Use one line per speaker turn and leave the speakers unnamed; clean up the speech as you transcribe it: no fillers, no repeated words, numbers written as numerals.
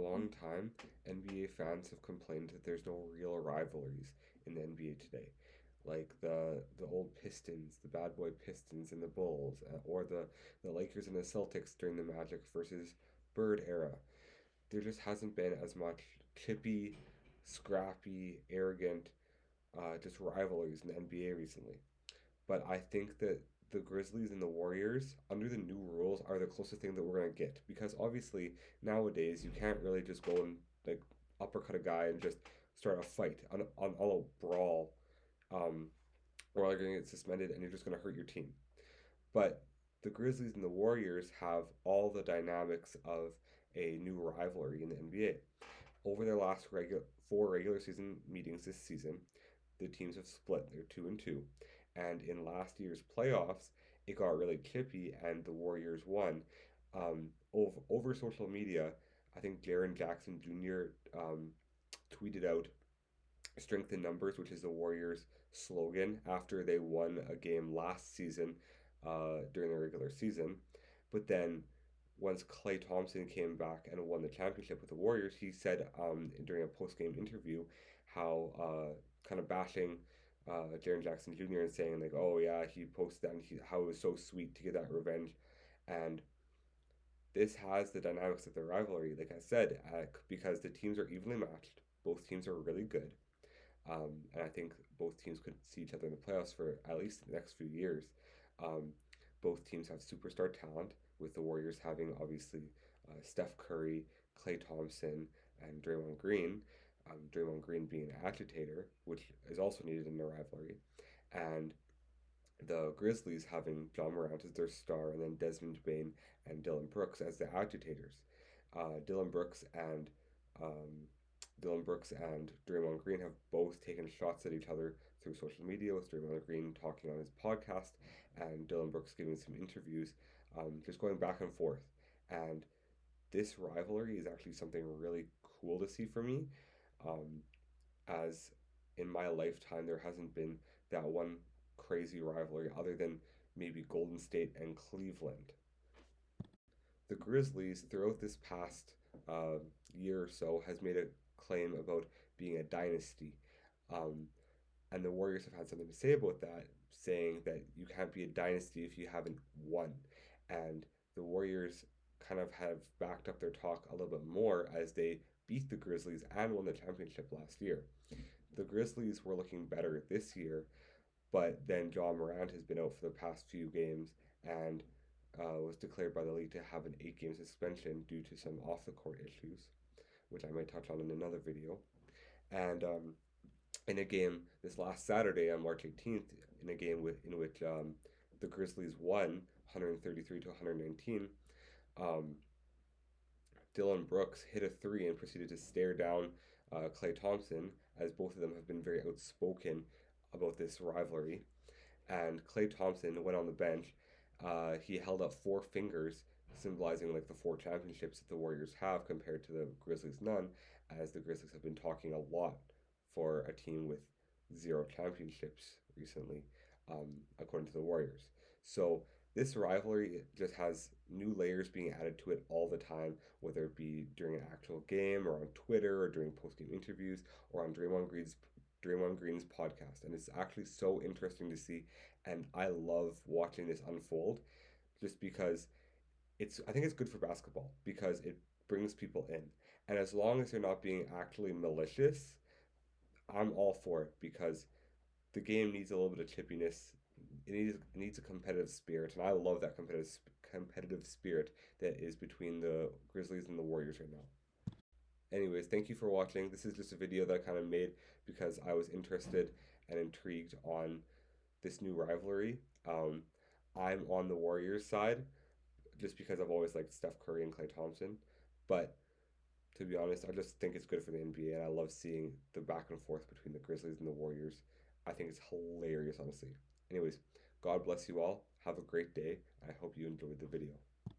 long time, NBA fans have complained that there's no real rivalries in the NBA today. Like the old Pistons, the bad boy Pistons and the Bulls, or the Lakers and the Celtics during the Magic versus Bird era. There just hasn't been as much chippy, scrappy, arrogant, just rivalries in the NBA recently. But I think that the Grizzlies and the Warriors, under the new rules, are the closest thing that we're gonna get. Because obviously nowadays you can't really just go and like uppercut a guy and just start a fight on a brawl, um, or you're gonna get suspended and you're just gonna hurt your team. But the Grizzlies and the Warriors have all the dynamics of a new rivalry in the NBA. Over their last four regular season meetings this season, the teams have split. They're 2-2. And in last year's playoffs, it got really chippy and the Warriors won. Over social media, I think Jaren Jackson Jr. Tweeted out strength in numbers, which is the Warriors' slogan after they won a game last season during the regular season. But then once Klay Thompson came back and won the championship with the Warriors, he said during a post game interview how kind of bashing Jaren Jackson Jr. and saying like, oh yeah, he posted that and how it was so sweet to get that revenge, and this has the dynamics of the rivalry, like I said, because the teams are evenly matched. Both teams are really good. And I think both teams could see each other in the playoffs for at least the next few years. Um, Both teams have superstar talent, with the Warriors having obviously Steph Curry, Klay Thompson, and Draymond Green. Draymond Green being an agitator, which is also needed in the rivalry. And the Grizzlies having John Morant as their star, and then Desmond Bain and Dylan Brooks as the agitators. Uh, Dylan Brooks and um, Dylan Brooks and Draymond Green have both taken shots at each other through social media, with Draymond Green talking on his podcast and Dylan Brooks giving some interviews, just going back and forth. And this rivalry is actually something really cool to see for me, um, as in my lifetime there hasn't been that one crazy rivalry other than maybe Golden State and Cleveland. The Grizzlies, throughout this past year or so, has made a claim about being a dynasty. Um, and the Warriors have had something to say about that, saying that you can't be a dynasty if you haven't won. And the Warriors kind of have backed up their talk a little bit more as they beat the Grizzlies and won the championship last year. The Grizzlies were looking better this year, but then John Morant has been out for the past few games and was declared by the league to have an 8 game suspension due to some off the court issues, which I might touch on in another video. And in a game this last Saturday on March 18th, in a game in which the Grizzlies won 133 to 119, um, Dylan Brooks hit a three and proceeded to stare down Klay Thompson, as both of them have been very outspoken about this rivalry. And Klay Thompson went on the bench. He held up four fingers, symbolizing like the four championships that the Warriors have compared to the Grizzlies none, as the Grizzlies have been talking a lot for a team with zero championships recently, according to the Warriors. So this rivalry just has new layers being added to it all the time, whether it be during an actual game or on Twitter or during post-game interviews or on Draymond Green's podcast. And it's actually so interesting to see, and I love watching this unfold just because I think it's good for basketball because it brings people in. And as long as they're not being actually malicious, I'm all for it because the game needs a little bit of chippiness. It needs a competitive spirit, and I love that competitive spirit that is between the Grizzlies and the Warriors right now. Anyways, thank you for watching. This is just a video that I kind of made because I was interested and intrigued on this new rivalry. I'm on the Warriors side just because I've always liked Steph Curry and Klay Thompson, but to be honest, I just think it's good for the NBA, and I love seeing the back and forth between the Grizzlies and the Warriors. I think it's hilarious, honestly. Anyways, God bless you all. Have a great day. I hope you enjoyed the video.